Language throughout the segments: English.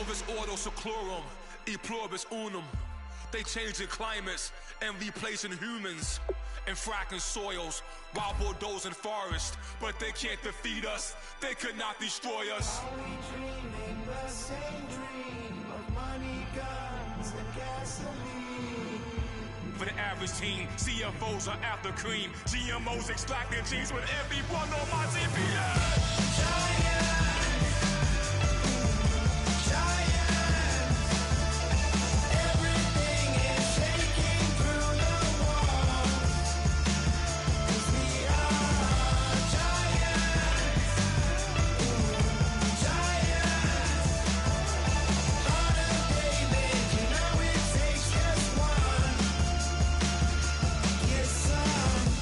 Novus ordo seclorum, e pluribus unum. They changing climates and replacing humans and fracking soils while bulldozing forests. But they can't defeat us, they could not destroy us. Are we dreaming the same dream of money, guns, and gasoline? For the average team, CFOs are after cream. GMOs extracting genes with everyone on my GPS. Giants, everything is shaking through the walls. 'Cause we are giants, giants. Heart of David, you know it takes just one. Get some.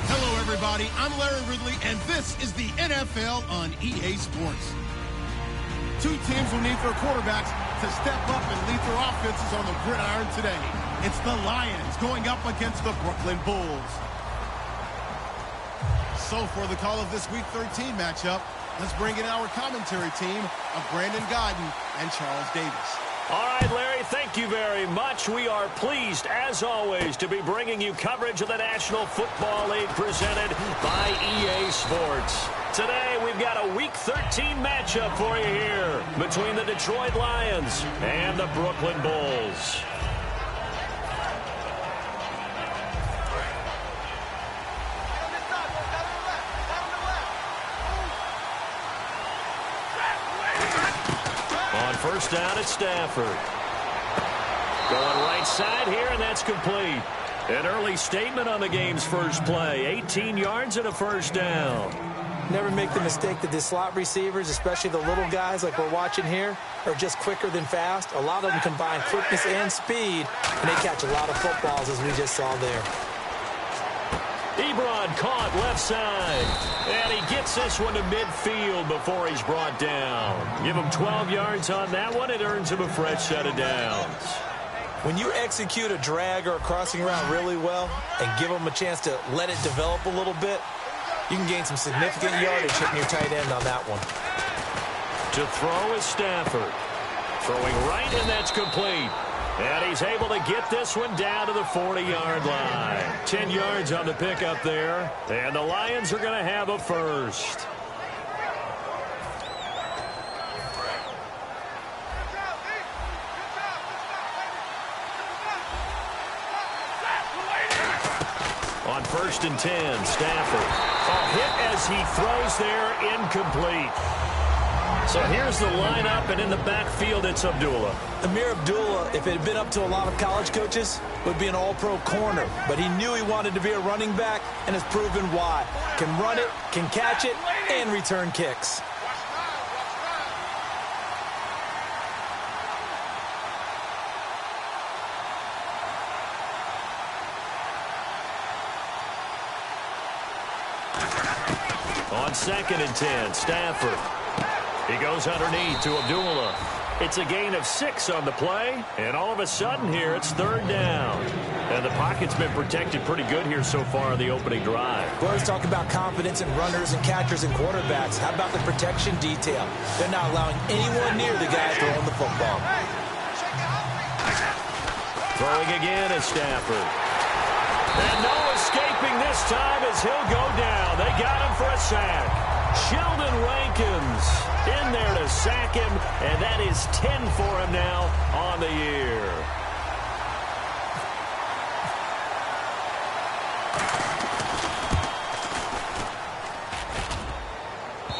Hello, everybody. I'm Larry Ridley, and this is the NFL on EA Sports. Two teams will need their quarterbacks to step up and lead their offenses on the gridiron today. It's the Lions going up against the Brooklyn Bulls. So for the call of this Week 13 matchup, let's bring in our commentary team of Brandon Godden and Charles Davis. All right, Larry, thank you very much. We are pleased, as always, to be bringing you coverage of the National Football League presented by EA Sports. Today, we've got a Week 13 matchup for you here between the Detroit Lions and the Brooklyn Bulls. On first down, it's Stafford. Going right side here, and that's complete. An early statement on the game's first play. 18 yards and a first down. Never make the mistake that the slot receivers, especially the little guys like we're watching here, are just quicker than fast. A lot of them combine quickness and speed, and they catch a lot of footballs, as we just saw there. Ebron caught left side, and he gets this one to midfield before he's brought down. Give him 12 yards on that one. It earns him a fresh set of downs. When you execute a drag or a crossing route really well and give them a chance to let it develop a little bit, you can gain some significant yardage hitting your tight end on that one. To throw is Stafford. Throwing right, and that's complete. And he's able to get this one down to the 40-yard line. 10 yards on the pickup there. And the Lions are going to have a first. On first and 10, Stafford. A hit as he throws there, incomplete. So here's the lineup, and in the backfield, it's Abdullah. Amir Abdullah, if it had been up to a lot of college coaches, would be an all-pro corner. But he knew he wanted to be a running back, and has proven why. Can run it, can catch it, and return kicks. On second and 10, Stafford. He goes underneath to Abdullah. It's a gain of 6 on the play, and all of a sudden here, it's third down. And the pocket's been protected pretty good here so far in the opening drive. Well, let's talk about confidence in runners and catchers and quarterbacks. How about the protection detail? They're not allowing anyone near the guy throwing the football. Throwing again is Stafford. And no escaping this time as he'll go down. They got him for a sack. Sheldon Rankins in there to sack him, and that is 10 for him now on the year.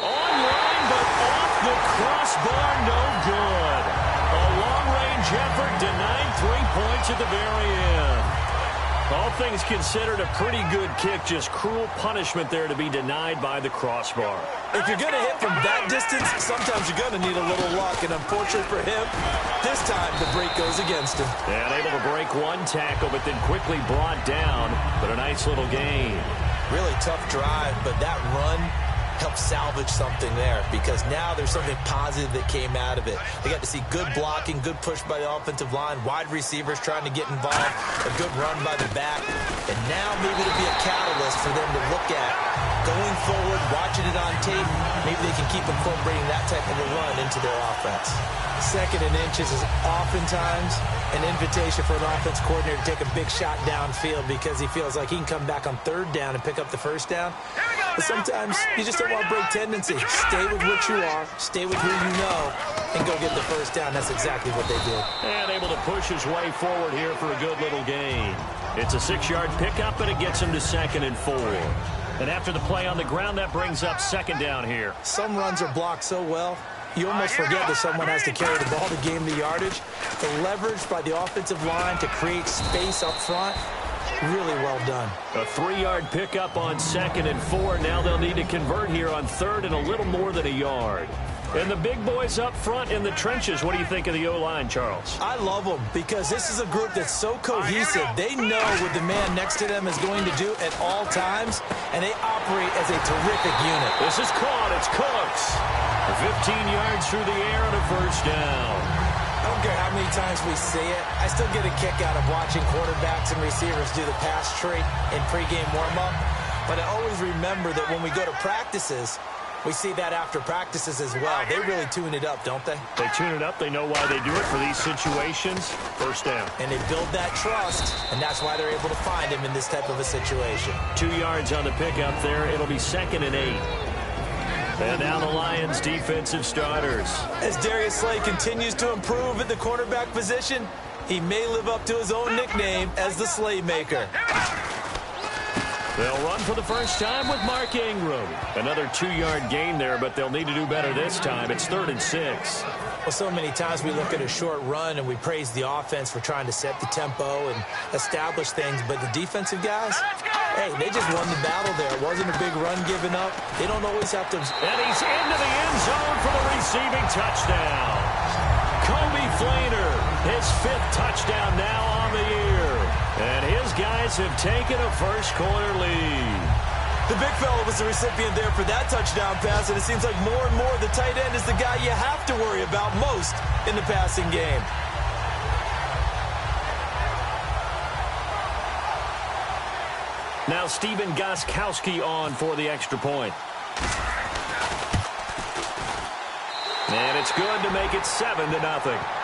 Online, but off the crossbar, no good. A long-range effort denied 3 points at the very end. All things considered, a pretty good kick. Just cruel punishment there to be denied by the crossbar. If you're going to hit from that distance, sometimes you're going to need a little luck. And unfortunately for him, this time the break goes against him. And able to break one tackle, but then quickly brought down. But a nice little gain. Really tough drive, but that run helped salvage something there, because now there's something positive that came out of it. They got to see good blocking, good push by the offensive line, wide receivers trying to get involved, a good run by the back, and now maybe it'll be a catalyst for them to look at going forward, watching it on tape. Maybe they can keep incorporating that type of a run into their offense. Second and inches is oftentimes an invitation for an offense coordinator to take a big shot downfield because he feels like he can come back on third down and pick up the first down. But sometimes you just don't want to break tendency. Stay with what you are, stay with who you know, and go get the first down. That's exactly what they did. And able to push his way forward here for a good little gain. It's a 6-yard pickup, and it gets him to 2nd and 4. And after the play on the ground, that brings up 2nd down here. Some runs are blocked so well, you almost forget that someone has to carry the ball to gain the yardage. The leverage by the offensive line to create space up front, really well done. A 3-yard pickup on 2nd and 4. Now they'll need to convert here on 3rd and a little more than a yard. And the big boys up front in the trenches. What do you think of the O-line, Charles? I love them because this is a group that's so cohesive. They know what the man next to them is going to do at all times, and they operate as a terrific unit. This is caught. It's Cooks. 15 yards through the air and a first down. I don't care how many times we see it. I still get a kick out of watching quarterbacks and receivers do the pass tree in pregame warm-up. But I always remember that when we go to practices, we see that after practices as well. They really tune it up, don't they? They tune it up. They know why they do it for these situations. First down. And they build that trust, and that's why they're able to find him in this type of a situation. 2 yards on the pickup there. It'll be 2nd and 8. And now the Lions' defensive starters. As Darius Slay continues to improve at the cornerback position, he may live up to his own nickname as the Slaymaker. They'll run for the first time with Mark Ingram. Another 2-yard gain there, but they'll need to do better this time. It's 3rd and 6. Well, so many times we look at a short run and we praise the offense for trying to set the tempo and establish things, but the defensive guys, hey, they just won the battle there. It wasn't a big run given up. They don't always have to. And he's into the end zone for the receiving touchdown. Kobe Flainer, his 5th touchdown now on the year. And his guys have taken a first-quarter lead. The big fella was the recipient there for that touchdown pass, and it seems like more and more the tight end is the guy you have to worry about most in the passing game. Now Stephen Gostkowski on for the extra point. And it's good to make it 7-0.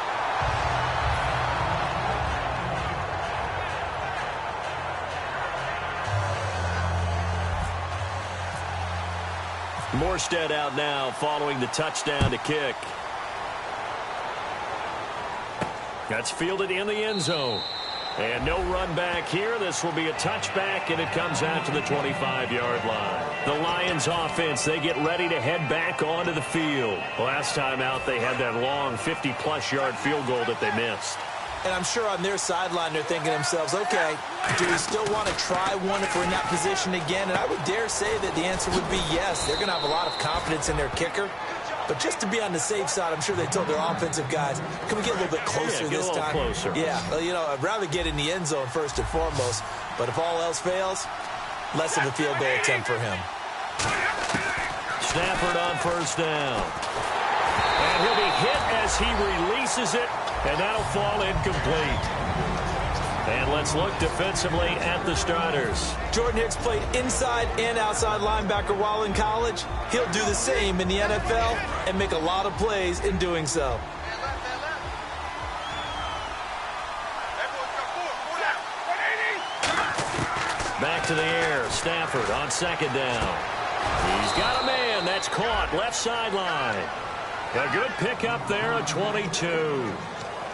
Morstead out now following the touchdown to kick. That's fielded in the end zone. And no run back here. This will be a touchback, and it comes out to the 25-yard line. The Lions offense, they get ready to head back onto the field. Last time out, they had that long 50-plus yard field goal that they missed. And I'm sure on their sideline they're thinking to themselves, okay, do we still want to try one if we're in that position again? And I would dare say that the answer would be yes. They're going to have a lot of confidence in their kicker. But just to be on the safe side, I'm sure they told their offensive guys, can we get a little bit closer this time? Closer. Yeah, well, you know, I'd rather get in the end zone first and foremost. But if all else fails, less of a field goal attempt for him. Stafford on first down. And he'll be hit as he releases it, and that'll fall incomplete. And let's look defensively at the starters. Jordan Hicks played inside and outside linebacker while in college. He'll do the same in the NFL and make a lot of plays in doing so. Back to the air. Stafford on second down. He's got a man. That's caught. Left sideline. A good pickup there, a 22.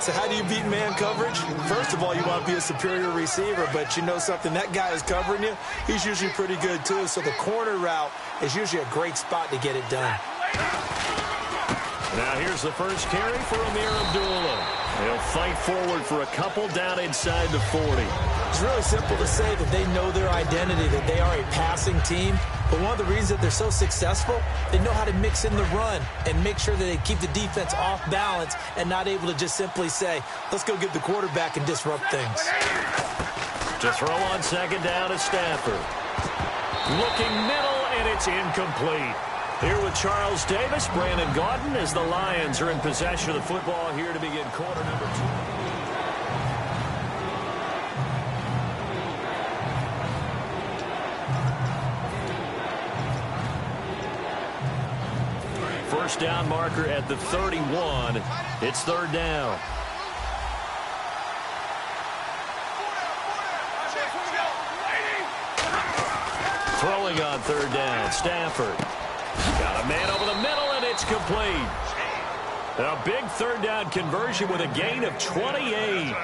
So how do you beat man coverage? First of all, you want to be a superior receiver, but you know something, that guy is covering you, he's usually pretty good too. So the corner route is usually a great spot to get it done. Now here's the first carry for Amir Abdullah. He'll fight forward for a couple down inside the 40. It's really simple to say that they know their identity, that they are a passing team. But one of the reasons that they're so successful, they know how to mix in the run and make sure that they keep the defense off balance and not able to just simply say, let's go get the quarterback and disrupt things. To throw on second down is Stafford. Looking middle, and it's incomplete. Here with Charles Davis, Brandon Gaudin, as the Lions are in possession of the football here to begin quarter number 2. First down marker at the 31. It's third down. Throwing on third down, Stafford. Got a man over the middle, and it's complete. A big third down conversion with a gain of 28.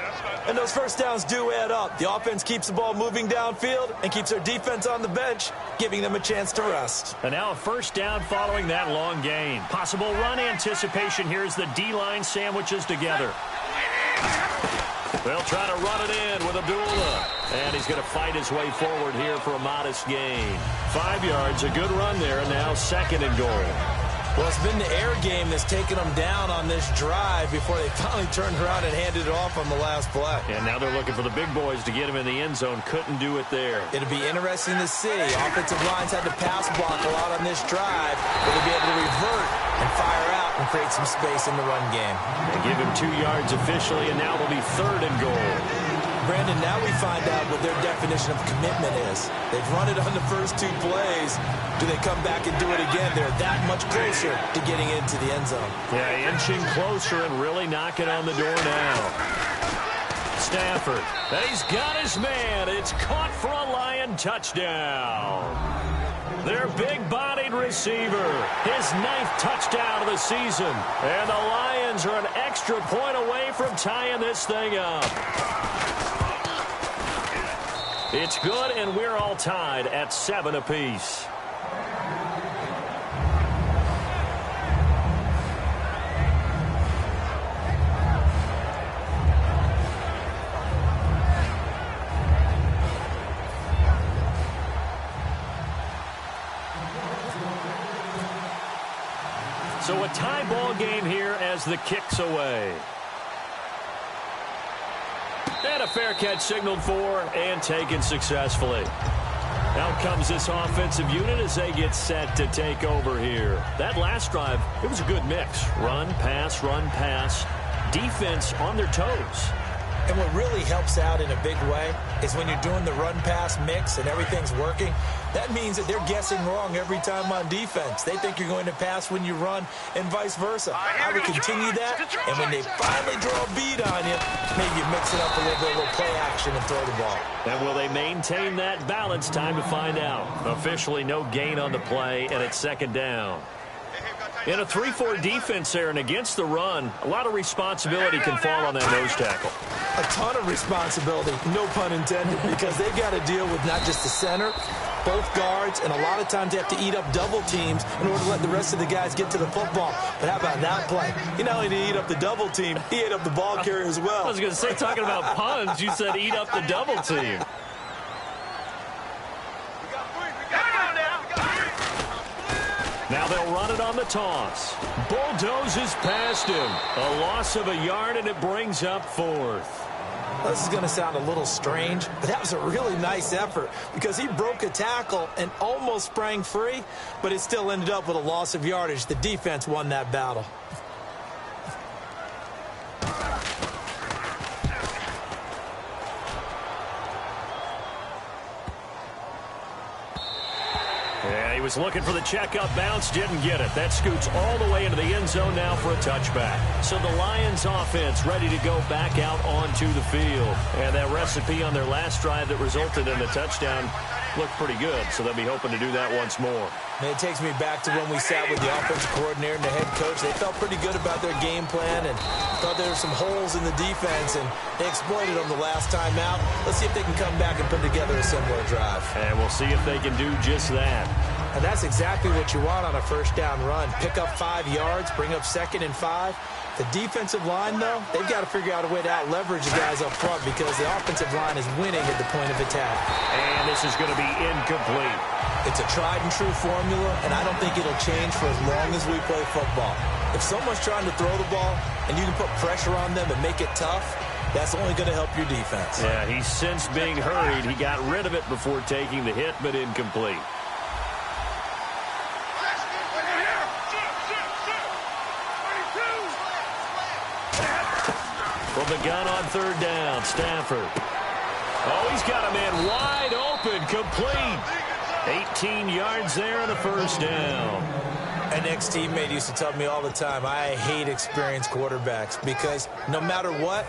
And those first downs do add up. The offense keeps the ball moving downfield and keeps their defense on the bench, giving them a chance to rest. And now a first down following that long gain. Possible run anticipation here as the D-line sandwiches together. They'll try to run it in with Abdullah. And he's going to fight his way forward here for a modest gain. 5 yards, a good run there, and now second and goal. Well, it's been the air game that's taken them down on this drive before they finally turned around and handed it off on the last play. And now they're looking for the big boys to get him in the end zone. Couldn't do it there. It'll be interesting to see. Offensive lines had to pass block a lot on this drive. Will they be able to revert and fire out and create some space in the run game? They give him 2 yards officially, and now it'll be third and goal. Brandon, now we find out what their definition of commitment is. They've run it on the first 2 plays. Do they come back and do it again? They're that much closer to getting into the end zone. Yeah, inching closer and really knocking on the door now. Stafford, he's got his man. It's caught for a Lion touchdown. Their big-bodied receiver, his 9th touchdown of the season. And the Lions are an extra point away from tying this thing up. It's good, and we're all tied at 7 apiece. So a tie ball game here as the kick's away. And a fair catch signaled for and taken successfully. Out comes this offensive unit as they get set to take over here. That last drive, it was a good mix. Run, pass, defense on their toes. And what really helps out in a big way is when you're doing the run-pass mix and everything's working, that means that they're guessing wrong every time on defense. They think you're going to pass when you run and vice versa. I would continue that, and when they finally draw a bead on you, maybe you mix it up a little play action and throw the ball. And will they maintain that balance? Time to find out. Officially no gain on the play, and it's second down. In a 3-4 defense there and against the run, a lot of responsibility can fall on that nose tackle. A ton of responsibility, no pun intended, because they've got to deal with not just the center, both guards, and a lot of times they have to eat up double teams in order to let the rest of the guys get to the football. But how about that play? He not only did he eat up the double team, he ate up the ball carrier as well. I was going to say, talking about puns, you said eat up the double team. Now they'll run it on the toss. Bulldozes past him. A loss of a yard, and it brings up fourth. This is going to sound a little strange, but that was a really nice effort because he broke a tackle and almost sprang free, but it still ended up with a loss of yardage. The defense won that battle. He was looking for the check-up bounce, didn't get it. That scoots all the way into the end zone now for a touchback. So the Lions offense ready to go back out onto the field. And that recipe on their last drive that resulted in a touchdown looked pretty good, so they'll be hoping to do that once more. And it takes me back to when we sat with the offensive coordinator and the head coach. They felt pretty good about their game plan and thought there were some holes in the defense, and they exploited them the last time out. Let's see if they can come back and put together a similar drive. And we'll see if they can do just that. And that's exactly what you want on a first down run. Pick up 5 yards, bring up 2nd and 5. The defensive line, though, they've got to figure out a way to out-leverage the guys up front because the offensive line is winning at the point of attack. And this is going to be incomplete. It's a tried-and-true formula, and I don't think it'll change for as long as we play football. If someone's trying to throw the ball and you can put pressure on them and make it tough, that's only going to help your defense. Yeah, he's since being hurried. He got rid of it before taking the hit, but incomplete. From the gun on third down, Stafford. Oh, he's got a man wide open, complete. 18 yards there and a first down. An ex-teammate used to tell me all the time, I hate experienced quarterbacks because no matter what,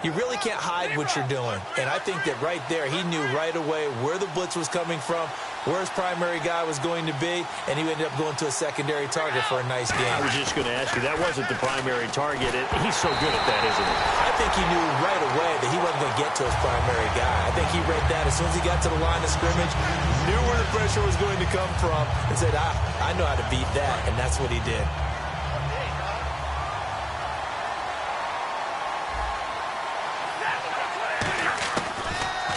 you really can't hide what you're doing. And I think that right there, he knew right away where the blitz was coming from, where his primary guy was going to be, and he ended up going to a secondary target for a nice game. I was just going to ask you, that wasn't the primary target. He's so good at that, isn't he? I think he knew right away that he wasn't going to get to his primary guy. I think he read that as soon as he got to the line of scrimmage, knew where the pressure was going to come from, and said, I know how to beat that, and that's what he did.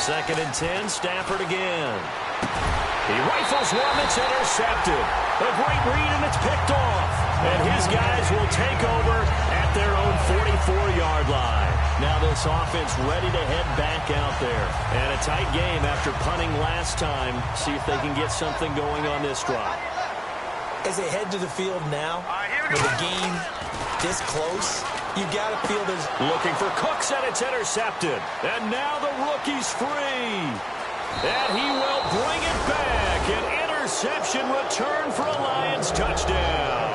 Second and 10, Stafford again. He rifles one that's intercepted. A great read, and it's picked off. And his guys will take over at their own 44-yard line. Now this offense ready to head back out there. And a tight game after punting last time. See if they can get something going on this drive. As they head to the field now, with the game this close, you got to feel there's... Looking for Cooks, and it's intercepted. And now the rookie's free. And he will bring it back. An interception return for a Lions touchdown.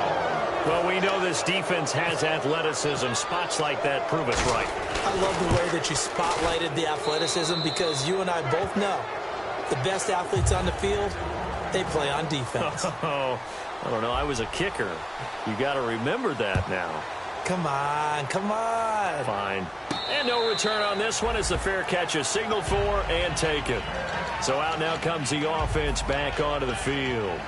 Well, we know this defense has athleticism. Spots like that prove us right. I love the way that you spotlighted the athleticism because you and I both know the best athletes on the field, they play on defense. Oh, I don't know. I was a kicker. You got to remember that now. Come on, come on. Fine. And no return on this one as the fair catch is signaled for and taken. So out now comes the offense back onto the field.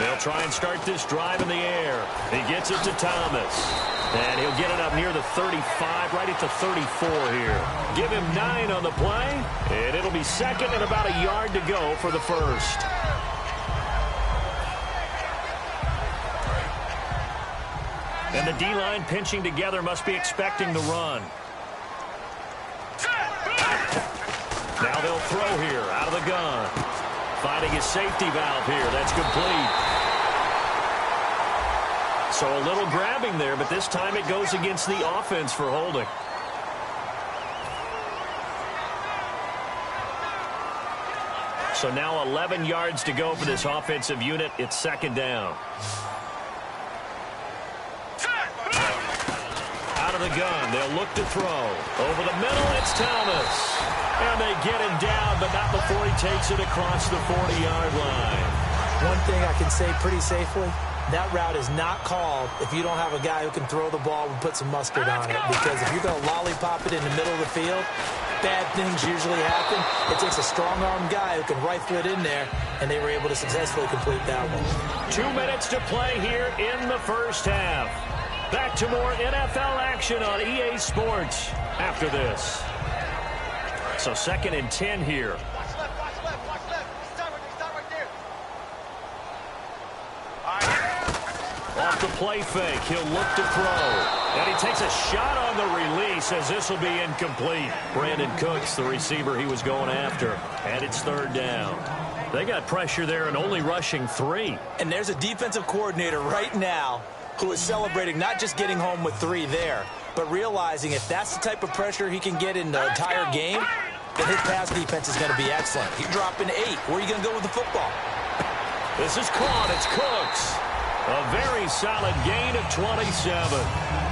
They'll try and start this drive in the air. He gets it to Thomas. And he'll get it up near the 35, right at the 34 here. Give him 9 on the play, and it'll be second and about a yard to go for the first. And the D-line pinching together must be expecting the run. Now they'll throw here out of the gun. Finding his safety valve here. That's complete. So a little grabbing there, but this time it goes against the offense for holding. So now 11 yards to go for this offensive unit. It's second down. Out of the gun, they'll look to throw. Over the middle, it's Thomas. And they get him down, but not before he takes it across the 40-yard line. One thing I can say pretty safely, that route is not called if you don't have a guy who can throw the ball and put some mustard on it. Because if you're going to lollipop it in the middle of the field, bad things usually happen. It takes a strong-armed guy who can rifle it in there, and they were able to successfully complete that one. 2 minutes to play here in the first half. Back to more NFL action on EA Sports after this. So second and 10 here. Off the play fake, he'll look to throw. And he takes a shot on the release as this will be incomplete. Brandon Cooks, the receiver he was going after. And it's third down. They got pressure there and only rushing 3. And there's a defensive coordinator right now who is celebrating not just getting home with 3 there, but realizing if that's the type of pressure he can get in the entire game, then his pass defense is going to be excellent. He's dropping 8. Where are you going to go with the football? This is caught. It's Cooks. A very solid gain of 27.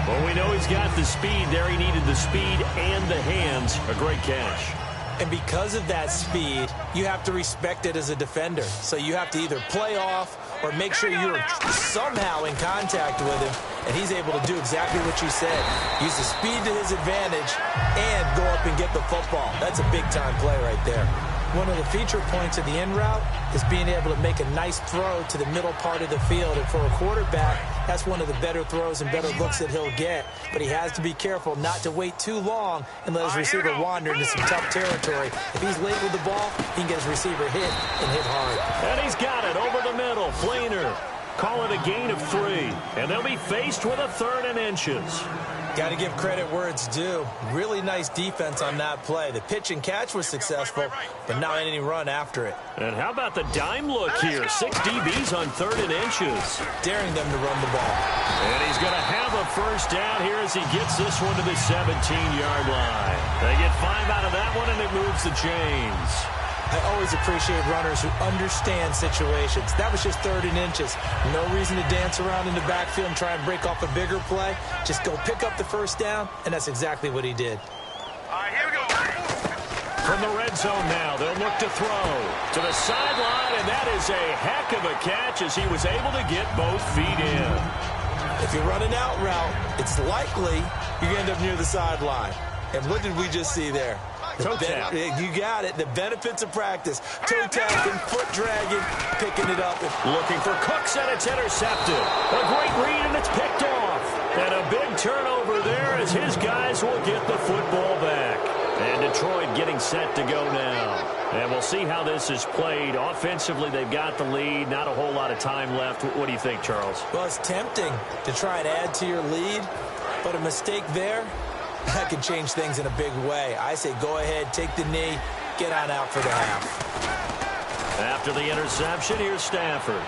Well, we know he's got the speed there. He needed the speed and the hands. A great catch. And because of that speed, you have to respect it as a defender. So you have to either play off or make sure you're somehow in contact with him. And he's able to do exactly what you said. Use the speed to his advantage and go up and get the football. That's a big-time play right there. One of the feature points of the in route is being able to make a nice throw to the middle part of the field. And for a quarterback, that's one of the better throws and better looks that he'll get. But he has to be careful not to wait too long and let his receiver wander into some tough territory. If he's late with the ball, he can get his receiver hit and hit hard. And he's got it over the middle. Fleener. Call it a gain of 3. And they'll be faced with a 3rd and inches. Got to give credit where it's due. Really nice defense on that play. The pitch and catch was successful, but not any run after it. And how about the dime look here? 6 DBs on 3rd and inches. Daring them to run the ball. And he's going to have a first down here as he gets this one to the 17-yard line. They get 5 out of that one, and it moves the chains. I always appreciate runners who understand situations. That was just 3rd and inches. No reason to dance around in the backfield and try and break off a bigger play. Just go pick up the first down, and that's exactly what he did. All right, here we go. From the red zone now, they'll look to throw to the sideline, and that is a heck of a catch as he was able to get both feet in. If you're running out route, it's likely you're going to end up near the sideline. And what did we just see there? Toe tap. You got it. The benefits of practice. Toe tapping, foot dragging, picking it up. Looking for Cooks, and it's intercepted. A great read, and it's picked off. And a big turnover there as his guys will get the football back. And Detroit getting set to go now. And we'll see how this is played. Offensively, they've got the lead. Not a whole lot of time left. What do you think, Charles? Well, it's tempting to try and add to your lead, but a mistake there, that can change things in a big way. I say go ahead, take the knee, get on out for the half. After the interception, here's Stafford.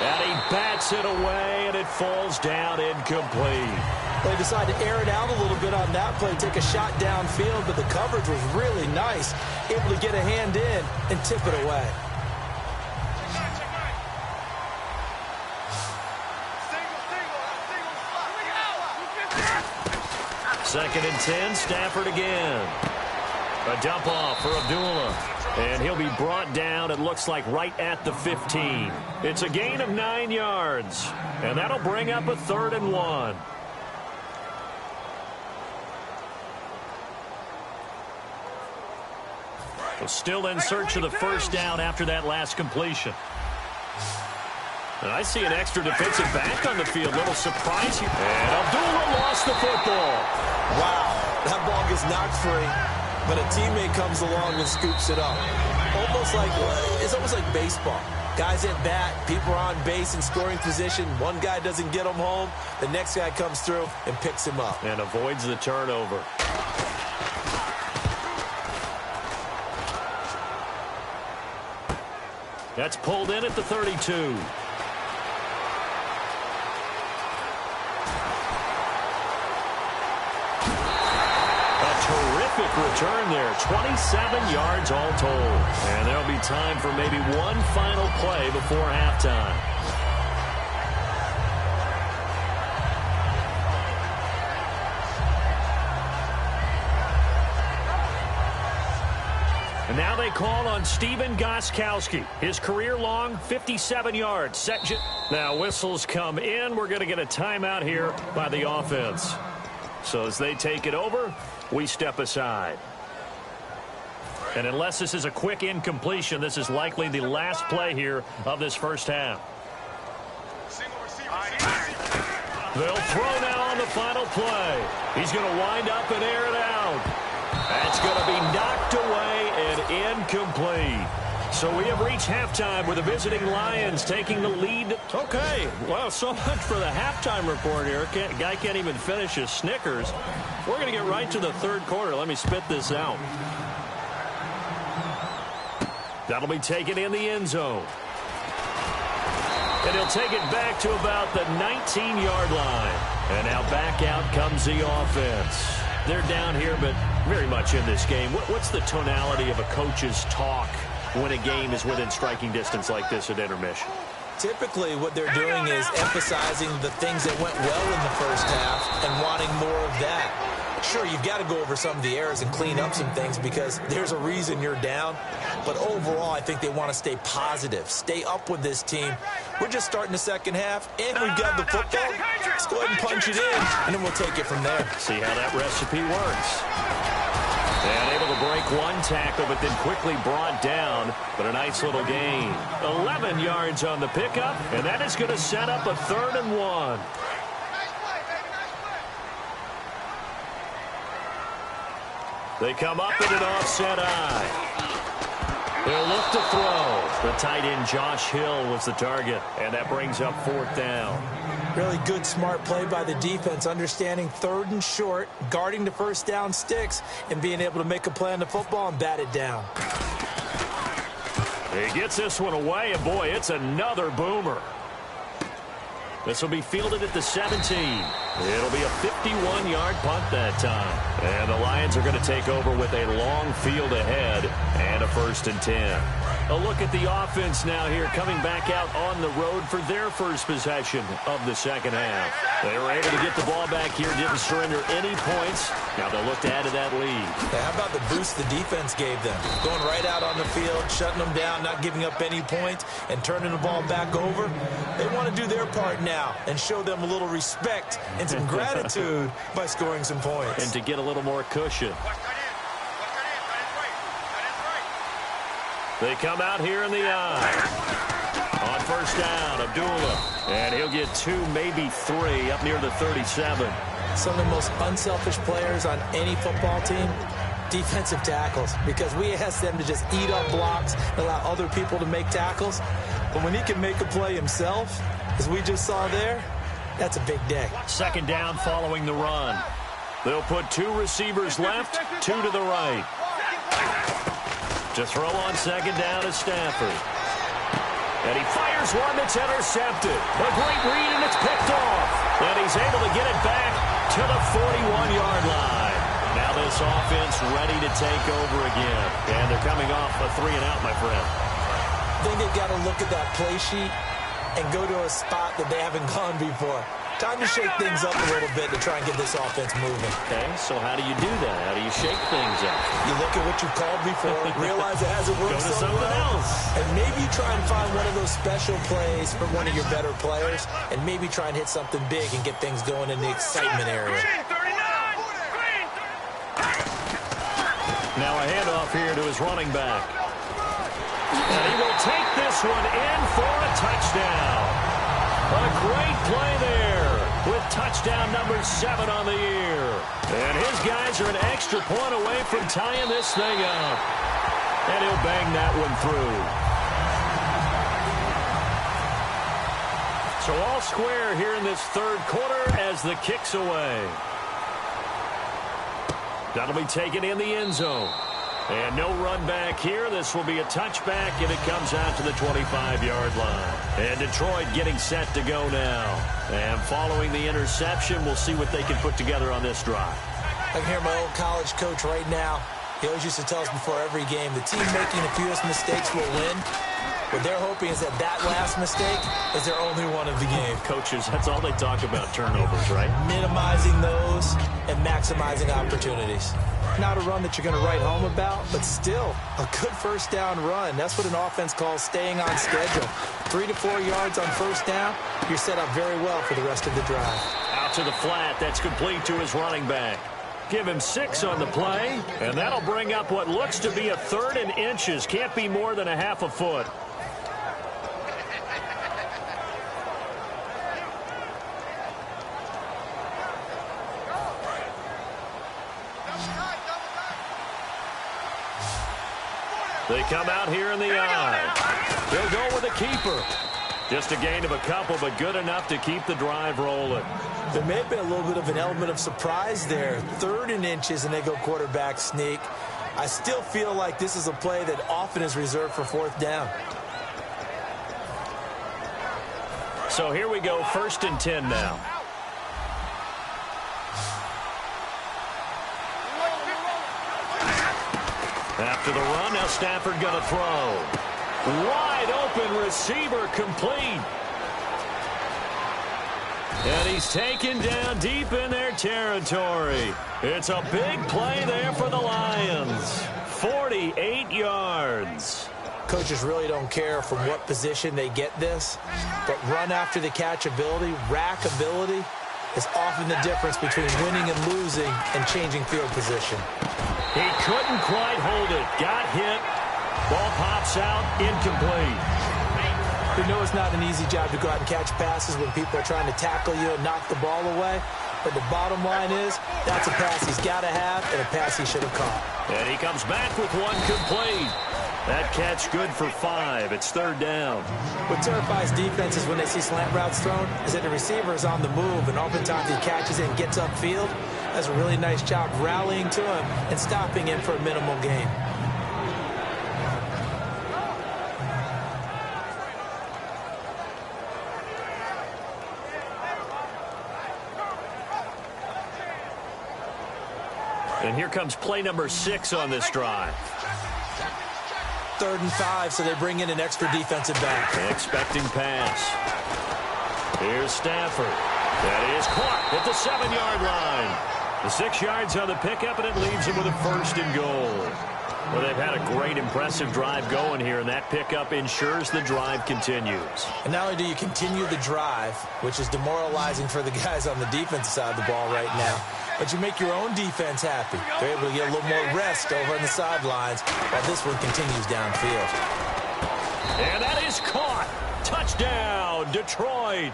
And he bats it away, and it falls down incomplete. They decided to air it out a little bit on that play, take a shot downfield, but the coverage was really nice, able to get a hand in and tip it away. 2nd and 10, Stafford again. A dump off for Abdullah. And he'll be brought down, it looks like, right at the 15. It's a gain of 9 yards. And that'll bring up a 3rd and 1. Well, still in search of the first down after that last completion. And I see an extra defensive back on the field. Little surprise here. And Abdullah lost the football. Wow, that ball gets knocked free, but a teammate comes along and scoops it up. It's almost like baseball. Guys at bat, people are on base in scoring position. One guy doesn't get him home. The next guy comes through and picks him up. And avoids the turnover. That's pulled in at the 32. Terrific return there. 27 yards all told. And there'll be time for maybe one final play before halftime. And now they call on Stephen Gostkowski. His career-long 57 yards. Now whistles come in. We're going to get a timeout here by the offense. So as they take it over, we step aside. And unless this is a quick incompletion, this is likely the last play here of this first half. They'll throw now on the final play. He's going to wind up and air it out. That's going to be knocked away and incomplete. So we have reached halftime with the visiting Lions taking the lead. Okay, well, so much for the halftime report here. Guy can't even finish his Snickers. We're going to get right to the third quarter. Let me spit this out. That'll be taken in the end zone. And he'll take it back to about the 19-yard line. And now back out comes the offense. They're down here, but very much in this game. What's the tonality of a coach's talk when a game is within striking distance like this at intermission? Typically, what they're doing is emphasizing the things that went well in the first half and wanting more of that. Sure, you've got to go over some of the errors and clean up some things because there's a reason you're down. But overall, I think they want to stay positive, stay up with this team. We're just starting the second half, and we've got the football. Let's go ahead and punch it in, and then we'll take it from there. See how that recipe works. And able to break one tackle, but then quickly brought down. But a nice little gain. 11 yards on the pickup, and that is going to set up a 3rd and 1. They come up in an offset eye. They'll look to throw. The tight end Josh Hill was the target, and that brings up 4th down. Really good, smart play by the defense, understanding third and short, guarding the first down sticks, and being able to make a play on the football and bat it down. He gets this one away, and boy, it's another boomer. This will be fielded at the 17. It'll be a 51-yard punt that time. And the Lions are going to take over with a long field ahead and a 1st and 10. A look at the offense now here, coming back out on the road for their first possession of the second half. They were able to get the ball back here, didn't surrender any points. Now they'll look to add to that lead. How about the boost the defense gave them? Going right out on the field, shutting them down, not giving up any points, and turning the ball back over. They want to do their part now and show them a little respect and some gratitude by scoring some points. And to get a little more cushion. They come out here in the eye. On first down, Abdullah. And he'll get 2, maybe 3 up near the 37. Some of the most unselfish players on any football team, defensive tackles, because we ask them to just eat up blocks and allow other people to make tackles. But when he can make a play himself, as we just saw there, that's a big day. Second down following the run. They'll put 2 receivers left, 2 to the right. To throw on second down is Stafford. And he fires one that's intercepted. A great read, and it's picked off. And he's able to get it back to the 41-yard line. Now this offense ready to take over again. And they're coming off a 3-and-out, my friend. I think they've got to look at that play sheet and go to a spot that they haven't gone before. Time to shake things up a little bit to try and get this offense moving. Okay, so how do you do that? How do you shake things up? You look at what you've called before, realize it hasn't worked Go to so something well, else. and maybe try and find one of those special plays from one of your better players, and maybe try and hit something big and get things going in the excitement area. Now a handoff here to his running back. And he will take this one in for a touchdown. A great play there with touchdown number 7 on the year. And his guys are an extra point away from tying this thing up. And he'll bang that one through. So all square here in this third quarter as the kick's away. That'll be taken in the end zone. And no run back here. This will be a touchback, and it comes out to the 25-yard line. And Detroit getting set to go now. And following the interception, we'll see what they can put together on this drive. I can hear my old college coach right now. He always used to tell us before every game, the team making the fewest mistakes will win. What they're hoping is that that last mistake is their only one of the game. Coaches, that's all they talk about, turnovers, right? Minimizing those and maximizing opportunities. Not a run that you're going to write home about, but still a good first down run. That's what an offense calls staying on schedule. 3 to 4 yards on first down, you're set up very well for the rest of the drive. Out to the flat, that's complete to his running back. Give him 6 on the play, and that'll bring up what looks to be a 3rd and inches. Can't be more than a half a foot. They come out here in the eye. They'll go with a keeper. Just a gain of a couple, but good enough to keep the drive rolling. There may have been a little bit of an element of surprise there. 3rd and inches, and they go quarterback sneak. I still feel like this is a play that often is reserved for 4th down. So here we go, 1st and 10 now. After the run, now Stafford going to throw. Wide open receiver complete. And he's taken down deep in their territory. It's a big play there for the Lions. 48 yards. Coaches really don't care from what position they get this, but run after the catch ability, rack ability, is often the difference between winning and losing and changing field position. He couldn't quite hold it. Got hit. Ball pops out. Incomplete. You know it's not an easy job to go out and catch passes when people are trying to tackle you and knock the ball away. But the bottom line is that's a pass he's got to have and a pass he should have caught. And he comes back with one complete. That catch good for 5. It's third down. What terrifies defenses when they see slant routes thrown is that the receiver is on the move, and oftentimes he catches it and gets upfield. Does a really nice job rallying to him and stopping him for a minimal gain. And here comes play number 6 on this drive. 3rd and 5, so they bring in an extra defensive back. Expecting pass. Here's Stafford. That is caught at the 7-yard line. The 6 yards on the pickup, and it leaves them with a 1st and goal. Well, they've had a great, impressive drive going here, and that pickup ensures the drive continues. And not only do you continue the drive, which is demoralizing for the guys on the defensive side of the ball right now, but you make your own defense happy. They're able to get a little more rest over on the sidelines while this one continues downfield. And that is caught. Touchdown, Detroit.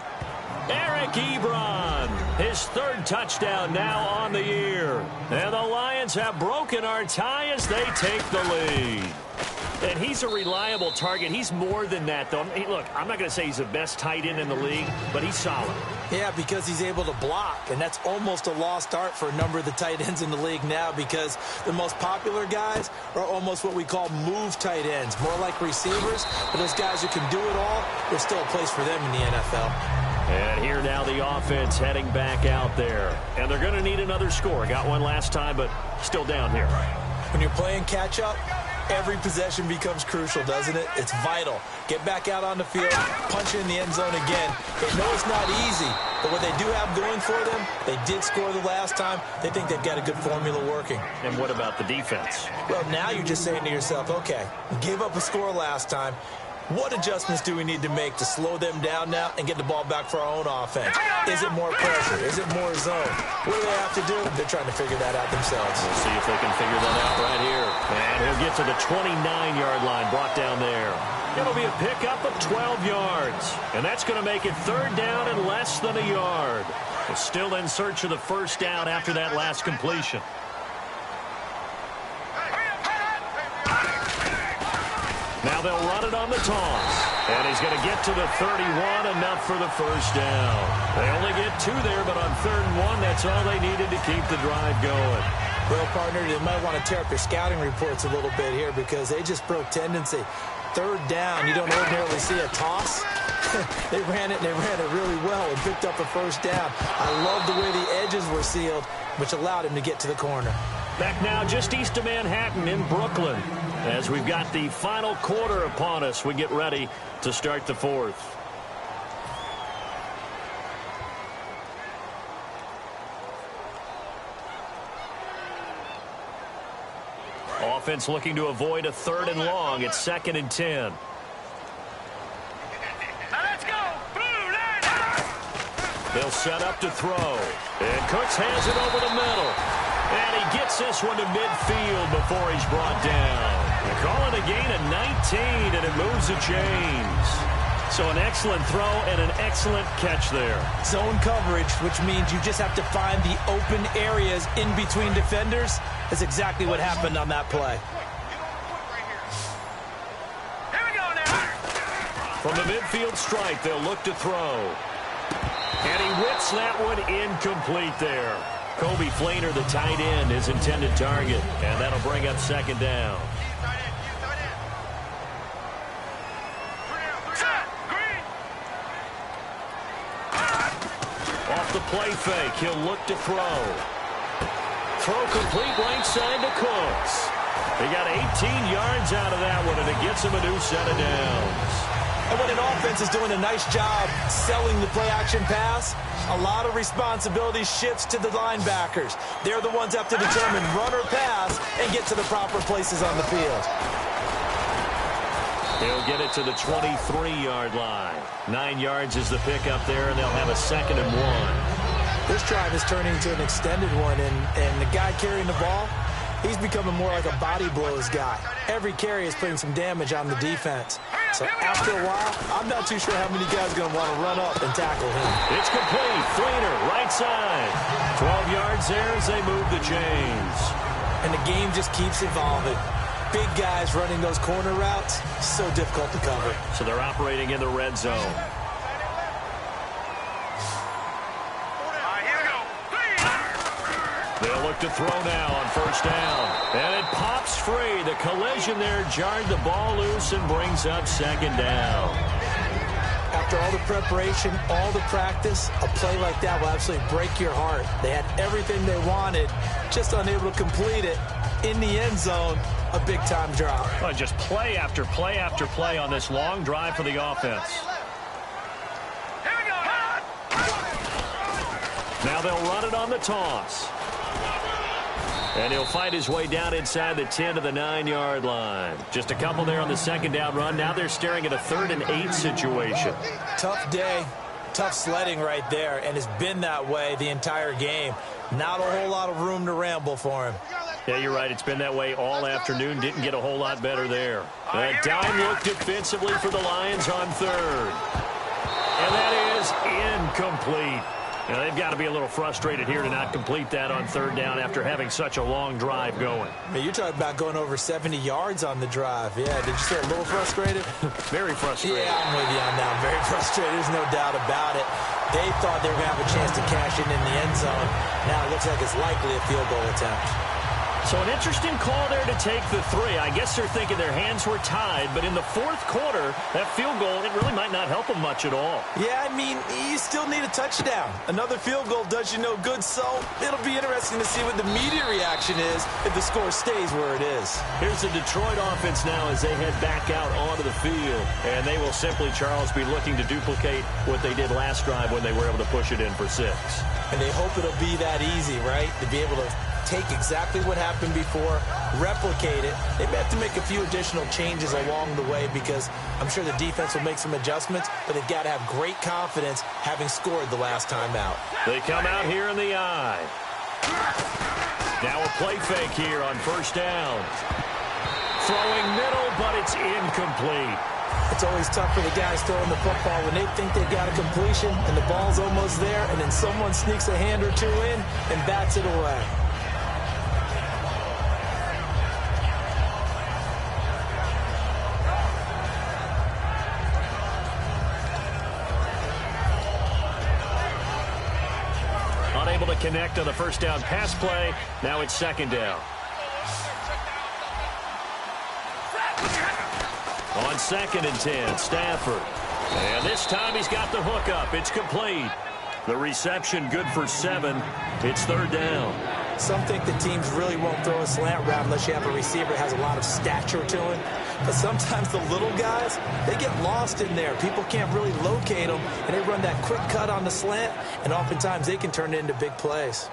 Eric Ebron, his 3rd touchdown now on the year. And the Lions have broken our tie as they take the lead. And he's a reliable target. He's more than that, though. Look, I'm not going to say he's the best tight end in the league, but he's solid. Yeah, because he's able to block, and that's almost a lost art for a number of the tight ends in the league now, because the most popular guys are almost what we call move tight ends, more like receivers, but those guys who can do it all, there's still a place for them in the NFL. And here now the offense heading back out there. And they're going to need another score. Got one last time, but still down here. When you're playing catch-up, every possession becomes crucial, doesn't it? It's vital. Get back out on the field, punch it in the end zone again. They know it's not easy, but what they do have going for them, they did score the last time. They think they've got a good formula working. And what about the defense? Well, now you're just saying to yourself, okay, we gave up a score last time. What adjustments do we need to make to slow them down now and get the ball back for our own offense? Is it more pressure? Is it more zone? What do they have to do? They're trying to figure that out themselves. We'll see if they can figure that out right here. And he'll get to the 29-yard line, brought down there. It'll be a pickup of 12 yards. And that's going to make it 3rd down and less than a yard. We're still in search of the 1st down after that last completion. Now they'll run it on the toss. And he's going to get to the 31, enough for the 1st down. They only get 2 there, but on 3rd and 1, that's all they needed to keep the drive going. Well, partner, they might want to tear up your scouting reports a little bit here because they just broke tendency. 3rd down, you don't ordinarily see a toss. They ran it really well and picked up a 1st down. I love the way the edges were sealed, which allowed him to get to the corner. Back now just east of Manhattan in Brooklyn. As we've got the final quarter upon us, we get ready to start the 4th. Offense looking to avoid a 3rd and long. It's 2nd and 10. Let's go! Blue line! They'll set up to throw. And Cooks has it over the middle. And he gets this one to midfield before he's brought down. They're calling a gain of 19, and it moves the chains. So an excellent throw and an excellent catch there. Zone coverage, which means you just have to find the open areas in between defenders. That's exactly what happened on that play. Here we go now! From the midfield strike, they'll look to throw. And he whips that one incomplete there. Kobe Flainer, the tight end, his intended target. And that'll bring up 2nd down. Off the play fake, he'll look to throw. Throw complete right side to Cooks. He got 18 yards out of that one, and it gets him a new set of downs. And when an offense is doing a nice job selling the play-action pass, a lot of responsibility shifts to the linebackers. They're the ones that have to determine run or pass and get to the proper places on the field. He'll get it to the 23-yard line. 9 yards is the pickup there, and they'll have a 2nd and 1. This drive is turning into an extended one, and the guy carrying the ball, he's becoming more like a body blows guy. Every carry is putting some damage on the defense. So after a while, I'm not too sure how many guys are going to want to run up and tackle him. It's complete. Flainer, right side. 12 yards there as they move the chains. And the game just keeps evolving. big guys running those corner routes, so difficult to cover. So they're operating in the red zone. They'll look to throw now on first down. And it pops free. The collision there jarred the ball loose and brings up second down. After all the preparation, all the practice, a play like that will absolutely break your heart. They had everything they wanted, just unable to complete it. In the end zone, a big-time drop. Well, just play after play after play on this long drive for the offense. Now they'll run it on the toss. And he'll find his way down inside the 10 to the 9-yard line. Just a couple there on the second down run. Now they're staring at a 3rd and 8 situation. Tough day, tough sledding right there, and it's been that way the entire game. Not a whole lot of room to ramble for him. Yeah, you're right. It's been that way all afternoon. Didn't get a whole lot better there. A dime look defensively for the Lions on 3rd. And that is incomplete. Now, they've got to be a little frustrated here to not complete that on 3rd down after having such a long drive going. I mean, you're talking about going over 70 yards on the drive. Yeah, did you say a little frustrated? Very frustrated. Yeah, I'm with you on that. Very frustrated. There's no doubt about it. They thought they were going to have a chance to cash in the end zone. Now it looks like it's likely a field goal attempt. So an interesting call there to take the 3. I guess they're thinking their hands were tied, but in the 4th quarter, that field goal, it really might not help them much at all. Yeah, I mean, you still need a touchdown. Another field goal does you no good, so it'll be interesting to see what the media reaction is if the score stays where it is. Here's the Detroit offense now as they head back out onto the field, and they will simply, Charles, be looking to duplicate what they did last drive when they were able to push it in for 6. And they hope it'll be that easy, right, to be able to take exactly what happened before, replicate it. They may have to make a few additional changes along the way because I'm sure the defense will make some adjustments, but they've got to have great confidence having scored the last time out. They come out here in the eye. Now a play fake here on first down. Throwing middle, but it's incomplete. It's always tough for the guys throwing the football when they think they've got a completion and the ball's almost there, and then someone sneaks a hand or two in and bats it away. Unable to connect on the first down pass play. Now it's second down. On 2nd and 10, Stafford. And this time he's got the hook up. It's complete. The reception good for 7. It's 3rd down. Some think the teams really won't throw a slant route unless you have a receiver that has a lot of stature to him. But sometimes the little guys, they get lost in there. People can't really locate them, and they run that quick cut on the slant, and oftentimes they can turn it into big plays.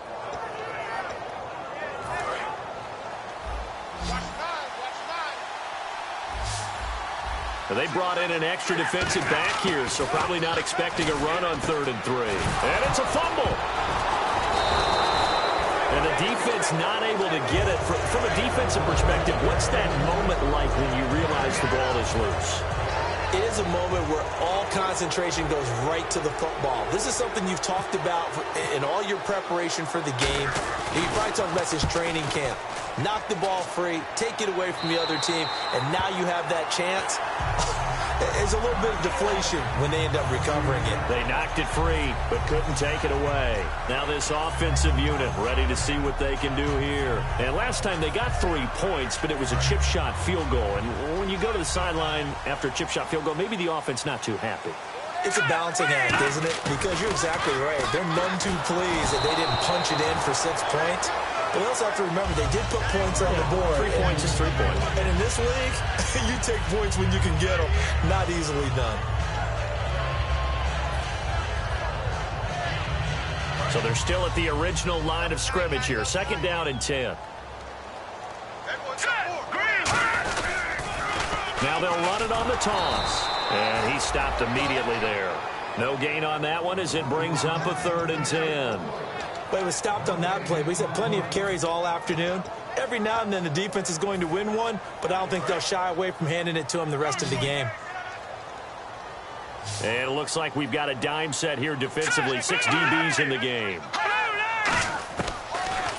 They brought in an extra defensive back here, so probably not expecting a run on 3rd and 3. And it's a fumble. And the defense not able to get it. From a defensive perspective, what's that moment like when you realize the ball is loose? It is a moment where all concentration goes right to the football. This is something you've talked about in all your preparation for the game. You probably talked about this training camp. Knock the ball free, take it away from the other team, and now you have that chance. There's a little bit of deflation when they end up recovering it. They knocked it free, but couldn't take it away. Now this offensive unit ready to see what they can do here. And last time they got 3 points, but it was a chip shot field goal. And when you go to the sideline after a chip shot field goal, maybe the offense not too happy. It's a balancing act, isn't it? Because you're exactly right. They're none too pleased that they didn't punch it in for 6 points. But we also have to remember they did put points on the board. 3 points is 3 points. And in this league, you take points when you can get them. Not easily done. So they're still at the original line of scrimmage here. 2nd down and 10. Now they'll run it on the toss. And he stopped immediately there. No gain on that one as it brings up a 3rd and 10. But it was stopped on that play. He's had plenty of carries all afternoon. Every now and then the defense is going to win one, but I don't think they'll shy away from handing it to him the rest of the game. And it looks like we've got a dime set here defensively. 6 DBs in the game.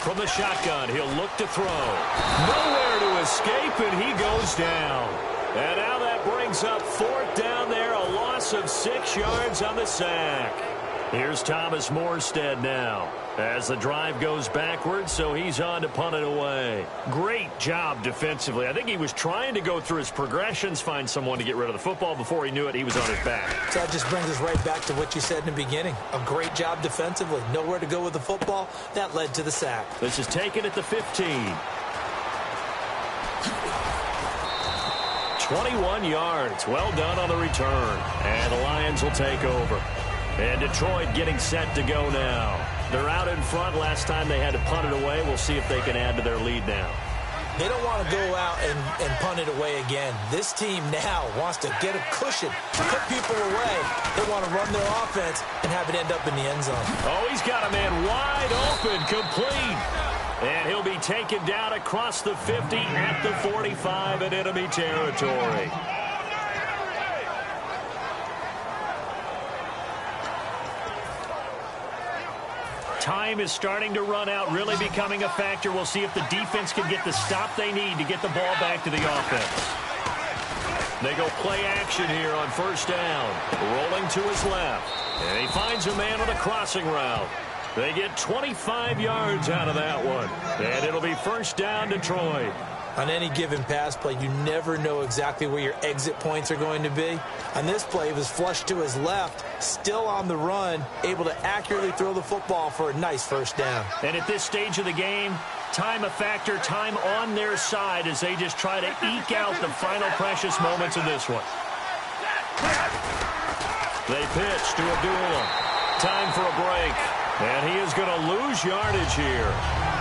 From the shotgun, he'll look to throw. Nowhere to escape, and he goes down. And now that brings up 4th down there, a loss of 6 yards on the sack. Here's Thomas Morstead now as the drive goes backwards, so he's on to punt it away. Great job defensively. I think he was trying to go through his progressions, find someone to get rid of the football. Before he knew it, he was on his back. So that just brings us right back to what you said in the beginning. A great job defensively. Nowhere to go with the football. That led to the sack. This is taken at the 15. 21 yards. Well done on the return. And the Lions will take over. And Detroit getting set to go now. They're out in front. Last time they had to punt it away. We'll see if they can add to their lead now. They don't want to go out and punt it away again. This team now wants to get a cushion, put people away. They want to run their offense and have it end up in the end zone. Oh, he's got a man wide open, complete. And he'll be taken down across the 50 at the 45 in enemy territory. Time is starting to run out, really becoming a factor. We'll see if the defense can get the stop they need to get the ball back to the offense. They go play action here on 1st down. Rolling to his left. And he finds a man on a crossing route. They get 25 yards out of that one. And it'll be 1st down, Detroit. On any given pass play, you never know exactly where your exit points are going to be. On this play, he was flushed to his left, still on the run, able to accurately throw the football for a nice 1st down. And at this stage of the game, time a factor, time on their side as they just try to eke out the final precious moments of this one. They pitch to Abdullah. Time for a break. And he is going to lose yardage here.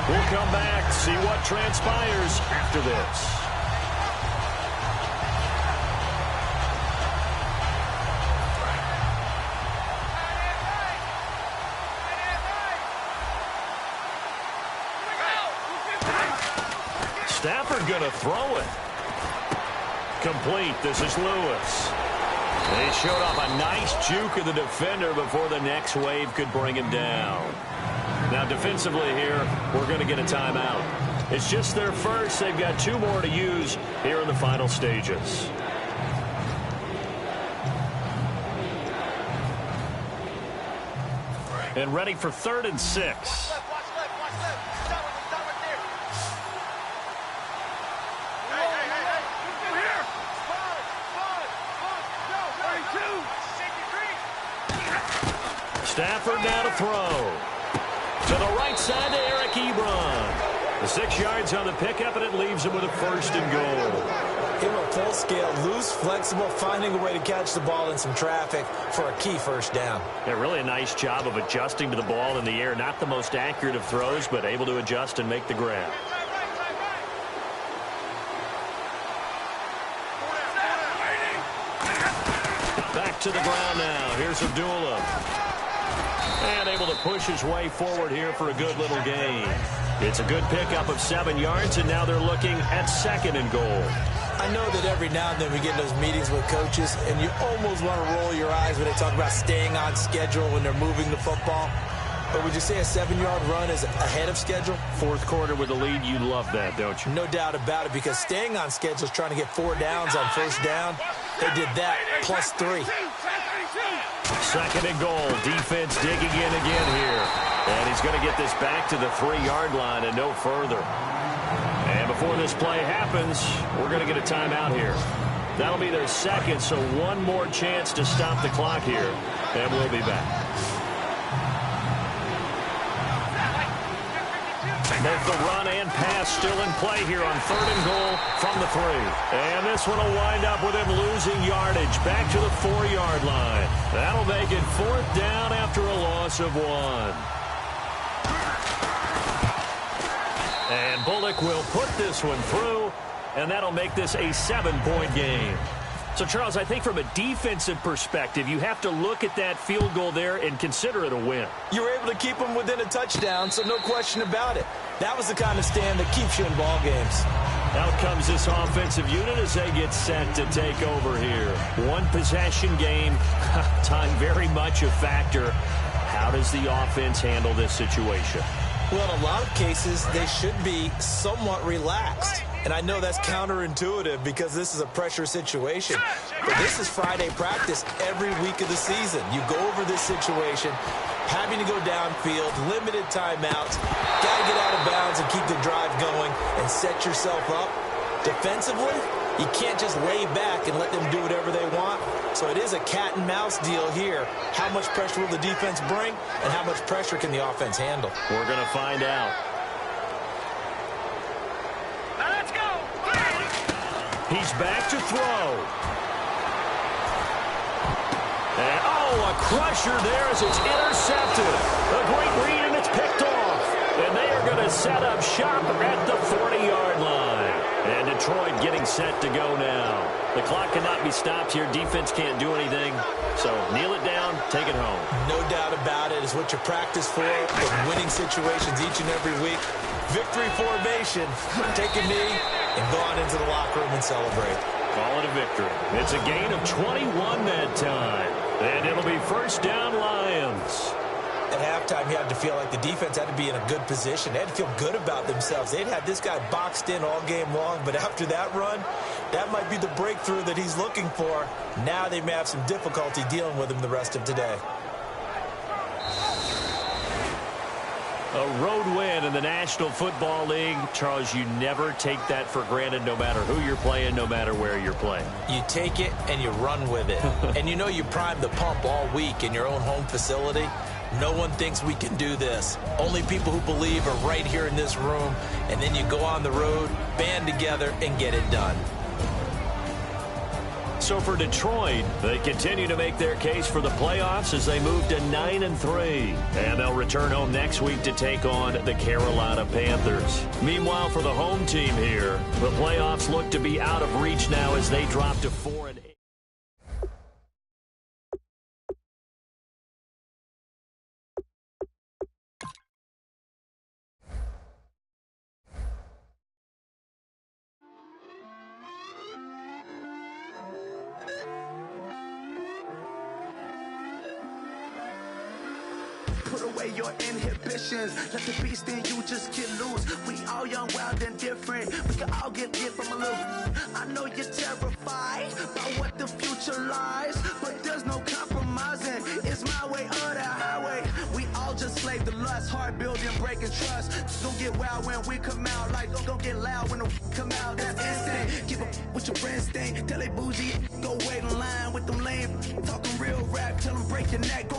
We'll come back, see what transpires after this. Stafford going to throw it. Complete. This is Lewis. They showed off a nice juke of the defender before the next wave could bring him down. Now, defensively here, we're going to get a timeout. It's just their first. They've got 2 more to use here in the final stages. And ready for 3rd and 6. Stafford now to throw. To the right side to Eric Ebron. The 6 yards on the pickup, and it leaves him with a 1st and goal. He went full scale, loose, flexible, finding a way to catch the ball in some traffic for a key 1st down. Yeah, really a nice job of adjusting to the ball in the air. Not the most accurate of throws, but able to adjust and make the grab. Back to the ground now. Here's Abdullah. And able to push his way forward here for a good little gain. It's a good pickup of 7 yards, and now they're looking at 2nd and goal. I know that every now and then we get in those meetings with coaches, and you almost want to roll your eyes when they talk about staying on schedule when they're moving the football. But would you say a 7-yard run is ahead of schedule? 4th quarter with a lead, you love that, don't you? No doubt about it, because staying on schedule is trying to get 4 downs on 1st down. They did that, plus 3. 2nd and goal. Defense digging in again here. And he's going to get this back to the 3-yard line and no further. And before this play happens, we're going to get a timeout here. That'll be their 2nd, so 1 more chance to stop the clock here. And we'll be back. Both the run and pass still in play here on 3rd and goal from the 3. And this one will wind up with him losing yardage back to the 4-yard line. That'll make it 4th down after a loss of 1. And Bullock will put this one through, and that'll make this a 7-point game. So, Charles, I think from a defensive perspective, you have to look at that field goal there and consider it a win. You were able to keep them within a touchdown, so no question about it. That was the kind of stand that keeps you in ball games. Out comes this offensive unit as they get set to take over here. 1 possession game, time very much a factor. How does the offense handle this situation? Well, in a lot of cases, they should be somewhat relaxed. And I know that's counterintuitive because this is a pressure situation. But this is Friday practice every week of the season. You go over this situation, having to go downfield, limited timeouts, got to get out of bounds and keep the drive going and set yourself up. Defensively, you can't just lay back and let them do whatever they want. So it is a cat and mouse deal here. How much pressure will the defense bring and how much pressure can the offense handle? We're going to find out. Let's go. He's back to throw. And, a crusher there as it's intercepted. A great read, and it's picked off. And they are going to set up shop at the 40-yard line. And Detroit getting set to go now. The clock cannot be stopped here. Defense can't do anything. So kneel it down, take it home. No doubt about it. It's what you practice for in winning situations each and every week. Victory formation. Take a knee and go on into the locker room and celebrate. Call it a victory. It's a gain of 21 that time. And it'll be first down Lions. At halftime, you had to feel like the defense had to be in a good position. They had to feel good about themselves. They'd had this guy boxed in all game long, but after that run, that might be the breakthrough that he's looking for. Now they may have some difficulty dealing with him the rest of today. A road win in the National Football League. Charles, you never take that for granted no matter who you're playing, no matter where you're playing. You take it and you run with it. And you know you primed the pump all week in your own home facility. No one thinks we can do this. Only people who believe are right here in this room. And then you go on the road, band together, and get it done. So for Detroit, they continue to make their case for the playoffs as they move to 9-3. And they'll return home next week to take on the Carolina Panthers. Meanwhile, for the home team here, the playoffs look to be out of reach now as they drop to 4-8. Put away your inhibitions. Let the beast in you just get loose. We all young, wild, and different. We can all get lit from a little. I know you're terrified by what the future lies, but there's no compromising. It's my way or the highway. We all just slave to lust, heart building, breaking trust. Don't get wild when we come out. Like don't get loud when the come out. That's instant. Give up with your friends thing. Tell they bougie, go wait in line with them lame. Talking real rap, tell them break your neck. Go